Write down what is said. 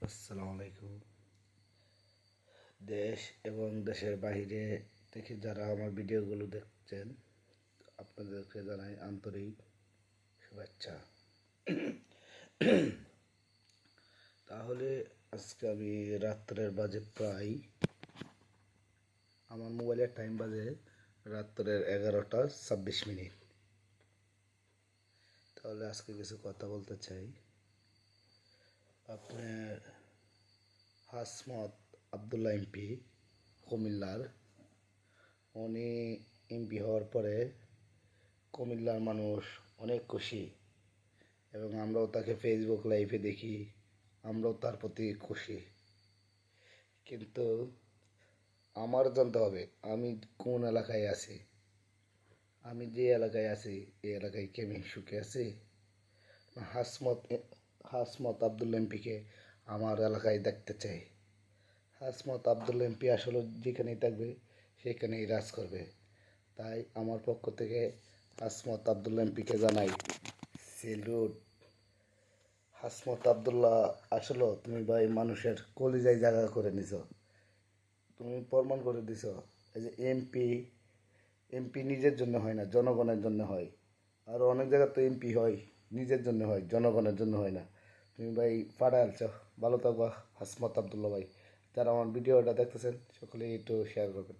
আসসালামু আলাইকুম। দেশ এবং দেশের বাইরে থেকে যারা আমার ভিডিওগুলো দেখছেন, আপনাদেরকে জানাই আন্তরিক শুভেচ্ছা। তাহলে আজকে আমি রাত্রের বাজে প্রায়, আমার মোবাইলের টাইম বাজে রাত্রের 11টা 26 মিনিট। তাহলে আজকে কিছু কথা বলতে চাই। আপনার হাসমত আবদুল্লাহ এমপি কুমিল্লার, উনি এমপি হওয়ার পরে কুমিল্লার মানুষ অনেক খুশি এবং আমরাও তাকে ফেসবুক লাইভে দেখি, আমরাও তার প্রতি খুশি। কিন্তু আমার জানতে হবে আমি কোন এলাকায় আছি। আমি যে এলাকায় আছি এই এলাকায় কি আমি সুখে আছি? হাসমত হাসমত আবদুল্লা এমপিকে আমার এলাকায় দেখতে চাই। হাসমত আবদুল্লা এমপি আসলে যেখানেই থাকবে সেখানেই রাজ করবে। তাই আমার পক্ষ থেকে হাসমত আবদুল্লা এমপিকে জানাই সেলুট। হাসমত আবদুল্লাহ, আসলে তুমি ভাই মানুষের কলিজায় জায়গা করে নিছ। তুমি প্রমাণ করে দিছ এই যে এমপি, এমপি নিজের জন্য হয় না, জনগণের জন্য হয়। আর অনেক জায়গায় তো এমপি হয় নিজের জন্য হয়, জনগণের জন্য হয় না। তুমি ভাই পাঠায় আলছ। ভালো থাকবা হাসমত আবদুল্লাহ ভাই। যারা আমার ভিডিওটা দেখতেছেন সকলেই একটু শেয়ার করবেন।